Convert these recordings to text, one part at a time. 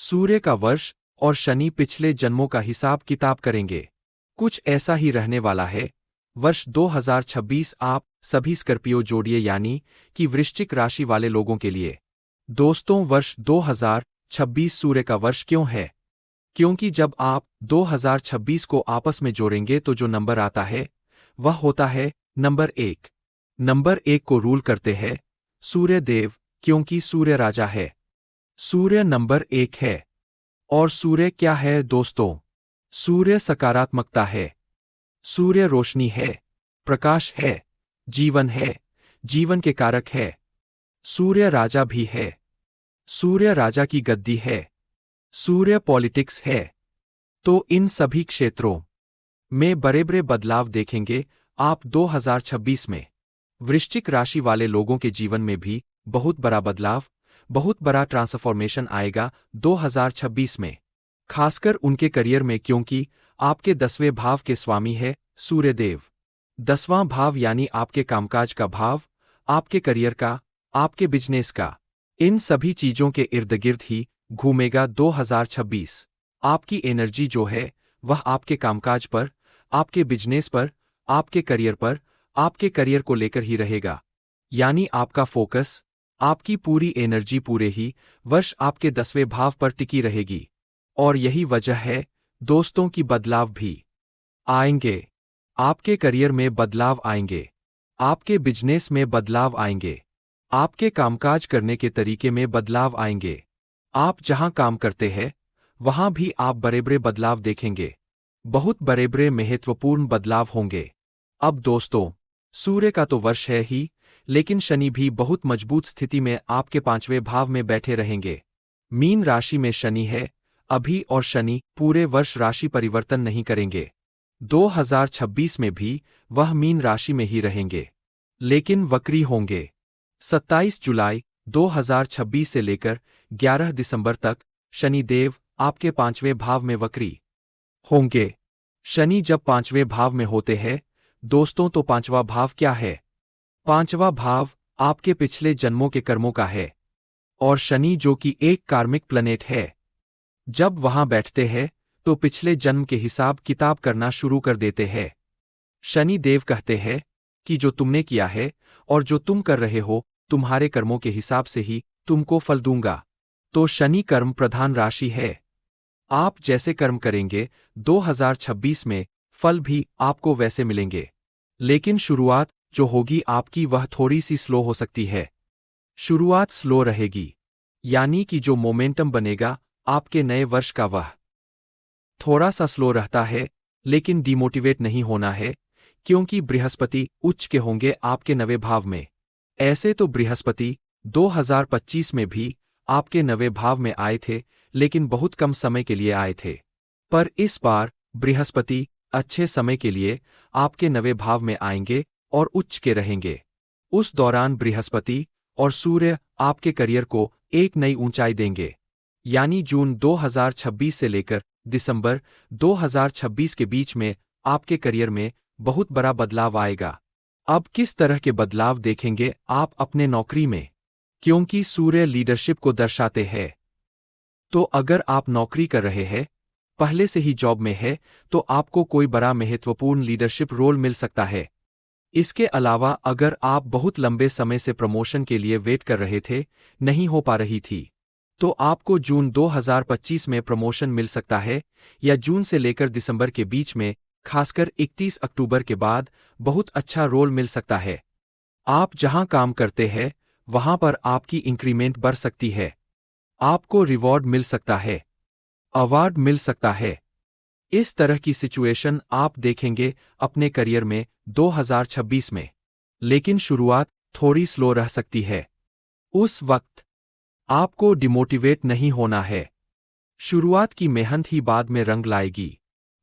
सूर्य का वर्ष और शनि पिछले जन्मों का हिसाब किताब करेंगे। कुछ ऐसा ही रहने वाला है। वर्ष 2026 आप सभी स्कॉर्पियो जोड़िए यानी कि वृश्चिक राशि वाले लोगों के लिए। दोस्तों, वर्ष 2026 सूर्य का वर्ष क्यों है? क्योंकि जब आप 2026 को आपस में जोड़ेंगे तो जो नंबर आता है वह होता है नंबर 1। नंबर 1 को रूल करते हैं सूर्य देव, क्योंकि सूर्य राजा है। सूर्य नंबर 1 है। और सूर्य क्या है दोस्तों? सूर्य सकारात्मकता है। सूर्य रोशनी है, प्रकाश है, जीवन है, जीवन के कारक है। सूर्य राजा भी है। सूर्य राजा की गद्दी है। सूर्य पॉलिटिक्स है। तो इन सभी क्षेत्रों में बड़े बड़े बदलाव देखेंगे आप 2026 में। वृश्चिक राशि वाले लोगों के जीवन में भी बहुत बड़ा बदलाव, बहुत बड़ा ट्रांसफॉर्मेशन आएगा 2026 में, खासकर उनके करियर में, क्योंकि आपके 10वें भाव के स्वामी है सूर्यदेव। 10वां भाव यानी आपके कामकाज का भाव, आपके करियर का, आपके बिजनेस का, इन सभी चीजों के इर्द गिर्द ही घूमेगा 2026। आपकी एनर्जी जो है वह आपके कामकाज पर, आपके बिजनेस पर, आपके करियर पर, आपके करियर को लेकर ही रहेगा। यानी आपका फोकस, आपकी पूरी एनर्जी पूरे ही वर्ष आपके 10वें भाव पर टिकी रहेगी। और यही वजह है दोस्तों की बदलाव भी आएंगे। आपके करियर में बदलाव आएंगे, आपके बिजनेस में बदलाव आएंगे, आपके कामकाज करने के तरीके में बदलाव आएंगे। आप जहां काम करते हैं वहां भी आप बड़े बड़े बदलाव देखेंगे। बहुत बड़े बड़े महत्वपूर्ण बदलाव होंगे। अब दोस्तों, सूर्य का तो वर्ष है ही, लेकिन शनि भी बहुत मजबूत स्थिति में आपके 5वें भाव में बैठे रहेंगे। मीन राशि में शनि है अभी, और शनि पूरे वर्ष राशि परिवर्तन नहीं करेंगे। 2026 में भी वह मीन राशि में ही रहेंगे, लेकिन वक्री होंगे। 27 जुलाई 2026 से लेकर 11 दिसंबर तक शनि देव आपके 5वें भाव में वक्री होंगे। शनि जब 5वें भाव में होते हैं दोस्तों, तो 5वां भाव क्या है? 5वां भाव आपके पिछले जन्मों के कर्मों का है। और शनि जो कि एक कार्मिक प्लैनेट है, जब वहां बैठते हैं तो पिछले जन्म के हिसाब किताब करना शुरू कर देते हैं। शनि देव कहते हैं कि जो तुमने किया है और जो तुम कर रहे हो, तुम्हारे कर्मों के हिसाब से ही तुमको फल दूंगा। तो शनि कर्म प्रधान राशि है। आप जैसे कर्म करेंगे 2026 में फल भी आपको वैसे मिलेंगे। लेकिन शुरुआत जो होगी आपकी वह थोड़ी सी स्लो हो सकती है। शुरुआत स्लो रहेगी, यानी कि जो मोमेंटम बनेगा आपके नए वर्ष का वह थोड़ा सा स्लो रहता है। लेकिन डिमोटिवेट नहीं होना है, क्योंकि बृहस्पति उच्च के होंगे आपके 9वें भाव में। ऐसे तो बृहस्पति 2025 में भी आपके 9वें भाव में आए थे, लेकिन बहुत कम समय के लिए आए थे। पर इस बार बृहस्पति अच्छे समय के लिए आपके 9वें भाव में आएंगे और उच्च के रहेंगे। उस दौरान बृहस्पति और सूर्य आपके करियर को एक नई ऊंचाई देंगे। यानी जून 2026 से लेकर दिसंबर 2026 के बीच में आपके करियर में बहुत बड़ा बदलाव आएगा। अब किस तरह के बदलाव देखेंगे आप अपने नौकरी में? क्योंकि सूर्य लीडरशिप को दर्शाते हैं। तो अगर आप नौकरी कर रहे हैं, पहले से ही जॉब में है, तो आपको कोई बड़ा महत्वपूर्ण लीडरशिप रोल मिल सकता है। इसके अलावा अगर आप बहुत लंबे समय से प्रमोशन के लिए वेट कर रहे थे, नहीं हो पा रही थी, तो आपको जून 2025 में प्रमोशन मिल सकता है, या जून से लेकर दिसंबर के बीच में, खासकर 31 अक्टूबर के बाद बहुत अच्छा रोल मिल सकता है। आप जहां काम करते हैं वहां पर आपकी इंक्रीमेंट बढ़ सकती है। आपको रिवॉर्ड मिल सकता है, अवार्ड मिल सकता है। इस तरह की सिचुएशन आप देखेंगे अपने करियर में 2026 में। लेकिन शुरुआत थोड़ी स्लो रह सकती है। उस वक्त आपको डिमोटिवेट नहीं होना है। शुरुआत की मेहनत ही बाद में रंग लाएगी।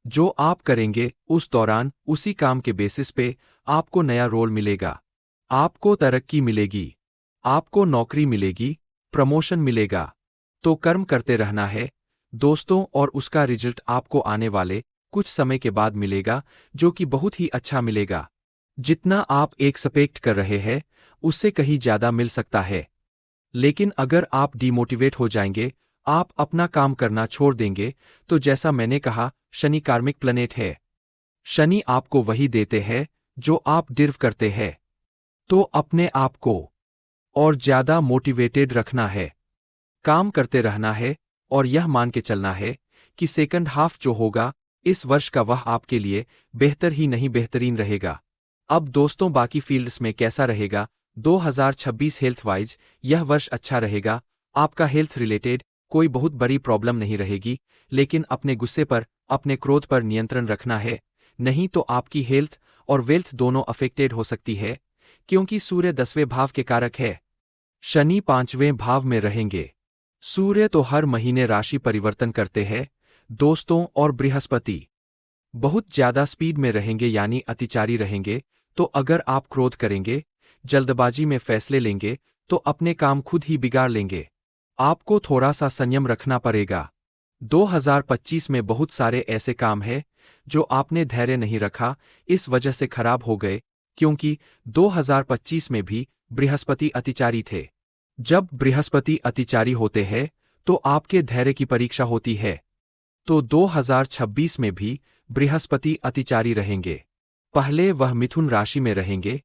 जो आप करेंगे उस दौरान उसी काम के बेसिस पे आपको नया रोल मिलेगा, आपको तरक्की मिलेगी, आपको नौकरी मिलेगी, प्रमोशन मिलेगा। तो कर्म करते रहना है दोस्तों, और उसका रिजल्ट आपको आने वाले कुछ समय के बाद मिलेगा, जो कि बहुत ही अच्छा मिलेगा। जितना आप एक्सपेक्ट कर रहे हैं उससे कहीं ज्यादा मिल सकता है। लेकिन अगर आप डिमोटिवेट हो जाएंगे, आप अपना काम करना छोड़ देंगे, तो जैसा मैंने कहा, शनि कार्मिक प्लैनेट है। शनि आपको वही देते हैं जो आप डिर्व करते हैं। तो अपने आप को और ज्यादा मोटिवेटेड रखना है, काम करते रहना है और यह मान के चलना है कि सेकंड हाफ जो होगा इस वर्ष का वह आपके लिए बेहतर ही नहीं बेहतरीन रहेगा। अब दोस्तों बाकी फील्ड्स में कैसा रहेगा 2026 हेल्थ वाइज? यह वर्ष अच्छा रहेगा। आपका हेल्थ रिलेटेड कोई बहुत बड़ी प्रॉब्लम नहीं रहेगी, लेकिन अपने गुस्से पर, अपने क्रोध पर नियंत्रण रखना है, नहीं तो आपकी हेल्थ और वेल्थ दोनों अफेक्टेड हो सकती है, क्योंकि सूर्य 10वें भाव के कारक है। शनि 5वें भाव में रहेंगे। सूर्य तो हर महीने राशि परिवर्तन करते हैं दोस्तों, और बृहस्पति बहुत ज्यादा स्पीड में रहेंगे यानी अतिचारी रहेंगे। तो अगर आप क्रोध करेंगे, जल्दबाजी में फैसले लेंगे, तो अपने काम खुद ही बिगाड़ लेंगे। आपको थोड़ा सा संयम रखना पड़ेगा। 2025 में बहुत सारे ऐसे काम हैं जो आपने धैर्य नहीं रखा, इस वजह से खराब हो गए, क्योंकि 2025 में भी बृहस्पति अतिचारी थे। जब बृहस्पति अतिचारी होते हैं तो आपके धैर्य की परीक्षा होती है। तो 2026 में भी बृहस्पति अतिचारी रहेंगे। पहले वह मिथुन राशि में रहेंगे,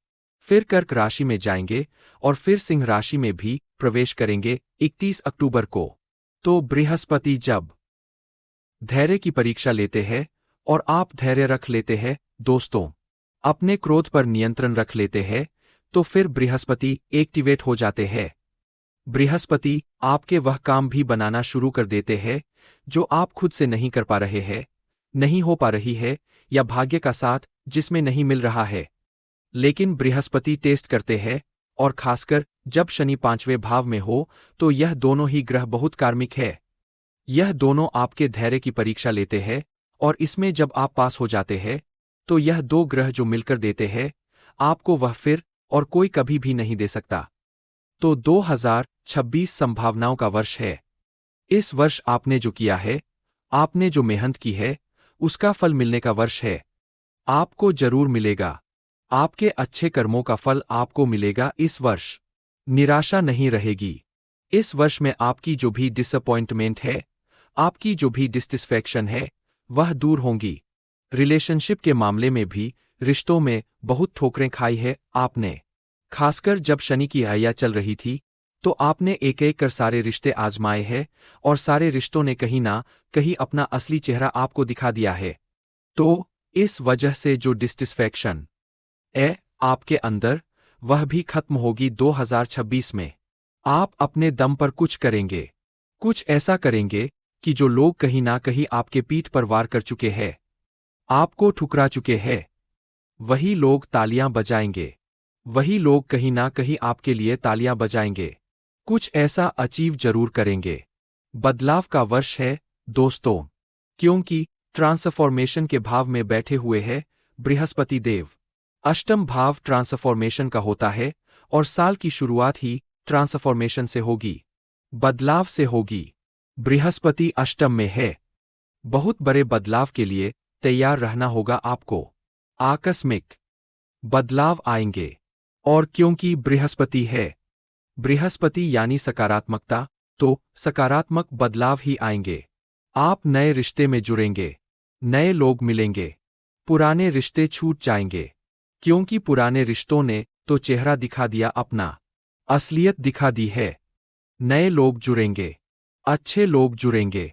फिर कर्क राशि में जाएंगे और फिर सिंह राशि में भी प्रवेश करेंगे 31 अक्टूबर को। तो बृहस्पति जब धैर्य की परीक्षा लेते हैं और आप धैर्य रख लेते हैं दोस्तों, अपने क्रोध पर नियंत्रण रख लेते हैं, तो फिर बृहस्पति एक्टिवेट हो जाते हैं। बृहस्पति आपके वह काम भी बनाना शुरू कर देते हैं जो आप खुद से नहीं कर पा रहे हैं, नहीं हो पा रही है, या भाग्य का साथ जिसमें नहीं मिल रहा है। लेकिन बृहस्पति टेस्ट करते हैं, और खासकर जब शनि 5वें भाव में हो, तो यह दोनों ही ग्रह बहुत कार्मिक है। यह दोनों आपके धैर्य की परीक्षा लेते हैं, और इसमें जब आप पास हो जाते हैं, तो यह दो ग्रह जो मिलकर देते हैं आपको वह फिर और कोई कभी भी नहीं दे सकता। तो 2026 संभावनाओं का वर्ष है। इस वर्ष आपने जो किया है, आपने जो मेहनत की है, उसका फल मिलने का वर्ष है। आपको जरूर मिलेगा। आपके अच्छे कर्मों का फल आपको मिलेगा इस वर्ष। निराशा नहीं रहेगी। इस वर्ष में आपकी जो भी डिसअपॉइंटमेंट है, आपकी जो भी डिससैटिस्फैक्शन है, वह दूर होंगी। रिलेशनशिप के मामले में भी, रिश्तों में बहुत ठोकरें खाई है आपने। खासकर जब शनि की आया चल रही थी, तो आपने एक एक कर सारे रिश्ते आजमाए हैं, और सारे रिश्तों ने कहीं ना कहीं अपना असली चेहरा आपको दिखा दिया है। तो इस वजह से जो डिससैटिस्फैक्शन है आपके अंदर, वह भी खत्म होगी 2026 में। आप अपने दम पर कुछ करेंगे, कुछ ऐसा करेंगे कि जो लोग कहीं ना कहीं आपके पीठ पर वार कर चुके हैं, आपको ठुकरा चुके हैं, वही लोग तालियां बजाएंगे। वही लोग कहीं ना कहीं आपके लिए तालियां बजाएंगे। कुछ ऐसा अचीव जरूर करेंगे। बदलाव का वर्ष है दोस्तों, क्योंकि ट्रांसफॉर्मेशन के भाव में बैठे हुए हैं बृहस्पति देव। अष्टम भाव ट्रांसफॉर्मेशन का होता है, और साल की शुरुआत ही ट्रांसफॉर्मेशन से होगी, बदलाव से होगी। बृहस्पति अष्टम में है। बहुत बड़े बदलाव के लिए तैयार रहना होगा आपको। आकस्मिक बदलाव आएंगे, और क्योंकि बृहस्पति है, बृहस्पति यानी सकारात्मकता, तो सकारात्मक बदलाव ही आएंगे। आप नए रिश्ते में जुड़ेंगे, नए लोग मिलेंगे, पुराने रिश्ते छूट जाएंगे, क्योंकि पुराने रिश्तों ने तो चेहरा दिखा दिया अपना, असलियत दिखा दी है। नए लोग जुड़ेंगे, अच्छे लोग जुड़ेंगे,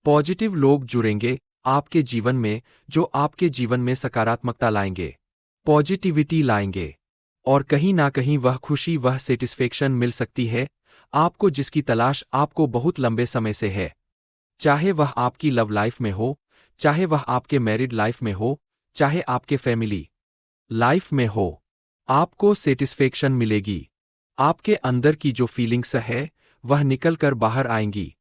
पॉजिटिव लोग जुड़ेंगे आपके जीवन में, जो आपके जीवन में सकारात्मकता लाएंगे, पॉजिटिविटी लाएंगे, और कहीं ना कहीं वह खुशी, वह सेटिस्फेक्शन मिल सकती है आपको जिसकी तलाश आपको बहुत लंबे समय से है। चाहे वह आपकी लव लाइफ में हो, चाहे वह आपके मैरिड लाइफ में हो, चाहे आपके फैमिली लाइफ में हो, आपको सेटिस्फेक्शन मिलेगी। आपके अंदर की जो फीलिंग्स है वह निकल कर बाहर आएंगी।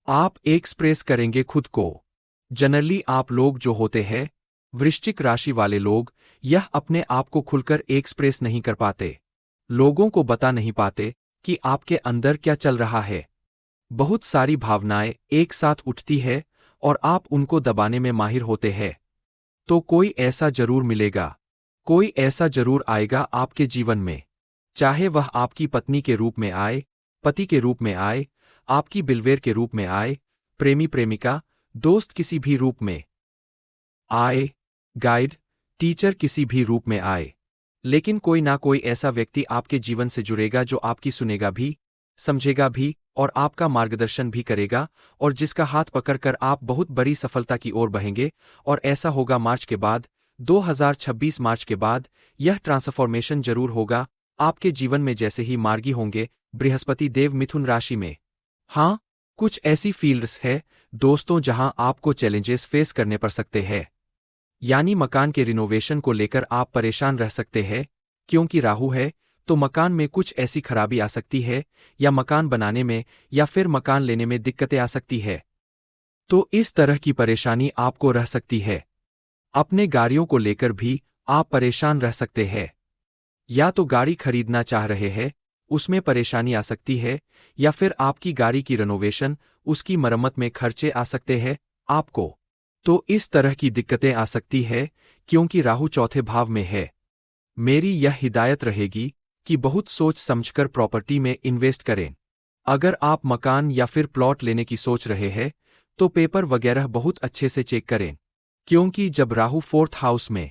आप एक्सप्रेस करेंगे खुद को। जनरली आप लोग जो होते हैं, वृश्चिक राशि वाले लोग, यह अपने आप को खुलकर एक्सप्रेस नहीं कर पाते, लोगों को बता नहीं पाते कि आपके अंदर क्या चल रहा है। बहुत सारी भावनाएं एक साथ उठती है और आप उनको दबाने में माहिर होते हैं। तो कोई ऐसा जरूर मिलेगा, कोई ऐसा जरूर आएगा आपके जीवन में, चाहे वह आपकी पत्नी के रूप में आए, पति के रूप में आए, आपकी बिलवेर के रूप में आए, प्रेमी प्रेमिका, दोस्त किसी भी रूप में आए, गाइड, टीचर किसी भी रूप में आए, लेकिन कोई ना कोई ऐसा व्यक्ति आपके जीवन से जुड़ेगा जो आपकी सुनेगा भी, समझेगा भी और आपका मार्गदर्शन भी करेगा और जिसका हाथ पकड़कर आप बहुत बड़ी सफलता की ओर बढ़ेंगे। और ऐसा होगा मार्च के बाद, 2026 मार्च के बाद। यह ट्रांसफॉर्मेशन जरूर होगा आपके जीवन में जैसे ही मार्गी होंगे बृहस्पति देव मिथुन राशि में। हाँ, कुछ ऐसी फील्ड्स है दोस्तों जहां आपको चैलेंजेस फेस करने पड़ सकते हैं, यानी मकान के रिनोवेशन को लेकर आप परेशान रह सकते हैं। क्योंकि राहु है तो मकान में कुछ ऐसी खराबी आ सकती है या मकान बनाने में या फिर मकान लेने में दिक्कतें आ सकती है। तो इस तरह की परेशानी आपको रह सकती है। अपने गाड़ियों को लेकर भी आप परेशान रह सकते हैं। या तो गाड़ी खरीदना चाह रहे हैं, उसमें परेशानी आ सकती है, या फिर आपकी गाड़ी की रिनोवेशन, उसकी मरम्मत में खर्चे आ सकते हैं आपको। तो इस तरह की दिक्कतें आ सकती है क्योंकि राहु चौथे भाव में है। मेरी यह हिदायत रहेगी कि बहुत सोच समझकर प्रॉपर्टी में इन्वेस्ट करें। अगर आप मकान या फिर प्लॉट लेने की सोच रहे हैं तो पेपर वगैरह बहुत अच्छे से चेक करें, क्योंकि जब राहु 4th हाउस में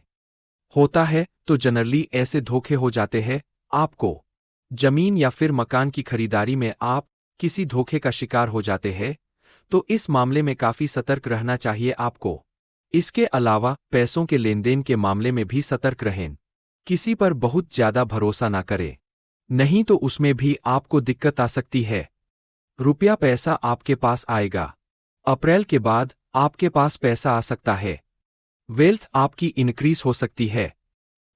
होता है तो जनरली ऐसे धोखे हो जाते हैं आपको। जमीन या फिर मकान की खरीदारी में आप किसी धोखे का शिकार हो जाते हैं, तो इस मामले में काफी सतर्क रहना चाहिए आपको। इसके अलावा पैसों के लेनदेन के मामले में भी सतर्क रहें। किसी पर बहुत ज्यादा भरोसा ना करें, नहीं तो उसमें भी आपको दिक्कत आ सकती है। रुपया पैसा आपके पास आएगा। अप्रैल के बाद आपके पास पैसा आ सकता है। वेल्थ आपकी इंक्रीज हो सकती है।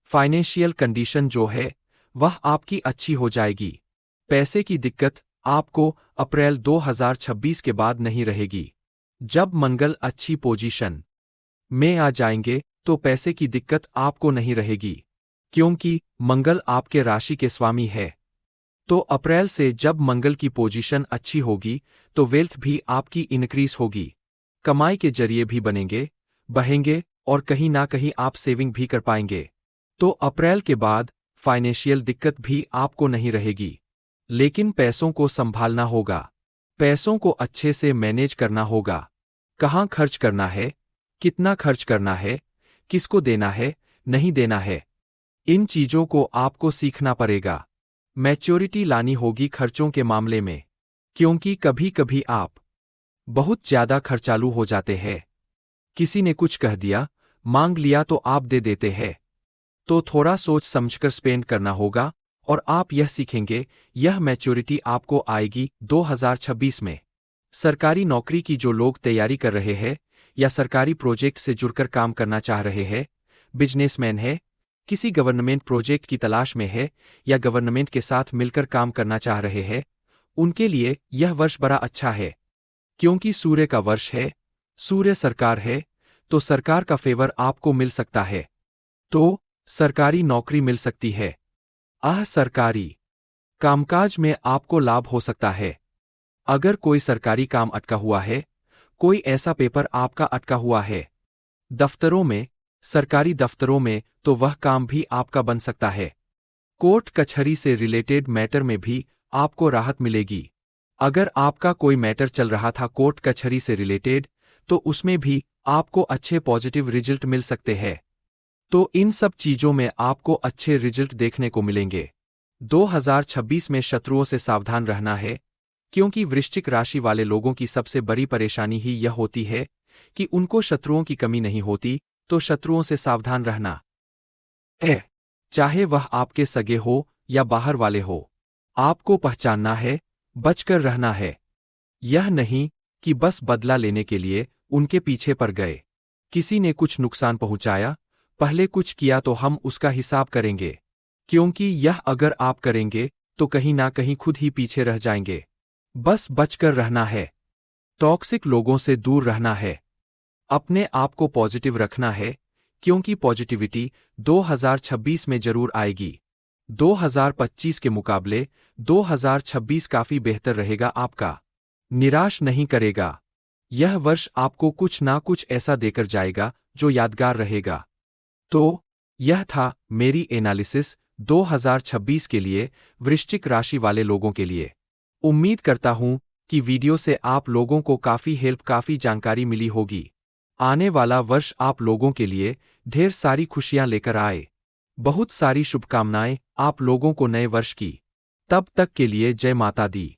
फाइनेंशियल कंडीशन जो है वह आपकी अच्छी हो जाएगी। पैसे की दिक्कत आपको अप्रैल 2026 के बाद नहीं रहेगी। जब मंगल अच्छी पोजीशन में आ जाएंगे तो पैसे की दिक्कत आपको नहीं रहेगी, क्योंकि मंगल आपके राशि के स्वामी है। तो अप्रैल से जब मंगल की पोजीशन अच्छी होगी तो वेल्थ भी आपकी इंक्रीज होगी। कमाई के जरिए भी बढ़ेंगे और कहीं ना कहीं आप सेविंग भी कर पाएंगे। तो अप्रैल के बाद फाइनेंशियल दिक्कत भी आपको नहीं रहेगी, लेकिन पैसों को संभालना होगा। पैसों को अच्छे से मैनेज करना होगा। कहाँ खर्च करना है, कितना खर्च करना है, किसको देना है, नहीं देना है, इन चीजों को आपको सीखना पड़ेगा। मैच्योरिटी लानी होगी खर्चों के मामले में, क्योंकि कभी कभी आप बहुत ज्यादा खर्चालू हो जाते हैं। किसी ने कुछ कह दिया, मांग लिया तो आप दे देते हैं। तो थोड़ा सोच समझकर स्पेंड करना होगा और आप यह सीखेंगे। यह मैच्योरिटी आपको आएगी 2026 में। सरकारी नौकरी की जो लोग तैयारी कर रहे हैं या सरकारी प्रोजेक्ट से जुड़कर काम करना चाह रहे हैं, बिजनेसमैन है, किसी गवर्नमेंट प्रोजेक्ट की तलाश में है या गवर्नमेंट के साथ मिलकर काम करना चाह रहे हैं, उनके लिए यह वर्ष बड़ा अच्छा है। क्योंकि सूर्य का वर्ष है, सूर्य सरकार है, तो सरकार का फेवर आपको मिल सकता है। तो सरकारी नौकरी मिल सकती है। सरकारी कामकाज में आपको लाभ हो सकता है। अगर कोई सरकारी काम अटका हुआ है, कोई ऐसा पेपर आपका अटका हुआ है दफ्तरों में, सरकारी दफ्तरों में, तो वह काम भी आपका बन सकता है। कोर्ट कचहरी से रिलेटेड मैटर में भी आपको राहत मिलेगी। अगर आपका कोई मैटर चल रहा था कोर्ट कचहरी से रिलेटेड, तो उसमें भी आपको अच्छे पॉजिटिव रिजल्ट मिल सकते हैं। तो इन सब चीजों में आपको अच्छे रिजल्ट देखने को मिलेंगे। 2026 में शत्रुओं से सावधान रहना है, क्योंकि वृश्चिक राशि वाले लोगों की सबसे बड़ी परेशानी ही यह होती है कि उनको शत्रुओं की कमी नहीं होती। तो शत्रुओं से सावधान रहना चाहे वह आपके सगे हो या बाहर वाले हो, आपको पहचानना है, बचकर रहना है। यह नहीं कि बस बदला लेने के लिए उनके पीछे पड़ गए। किसी ने कुछ नुकसान पहुंचाया, पहले कुछ किया तो हम उसका हिसाब करेंगे, क्योंकि यह अगर आप करेंगे तो कहीं ना कहीं खुद ही पीछे रह जाएंगे। बस बचकर रहना है, टॉक्सिक लोगों से दूर रहना है, अपने आप को पॉजिटिव रखना है, क्योंकि पॉजिटिविटी 2026 में जरूर आएगी। 2025 के मुकाबले 2026 काफी बेहतर रहेगा आपका। निराश नहीं करेगा। यह वर्ष आपको कुछ ना कुछ ऐसा देकर जाएगा जो यादगार रहेगा। तो यह था मेरी एनालिसिस 2026 के लिए वृश्चिक राशि वाले लोगों के लिए। उम्मीद करता हूं कि वीडियो से आप लोगों को काफ़ी हेल्प काफ़ी जानकारी मिली होगी। आने वाला वर्ष आप लोगों के लिए ढेर सारी खुशियां लेकर आए। बहुत सारी शुभकामनाएं आप लोगों को नए वर्ष की। तब तक के लिए जय माता दी।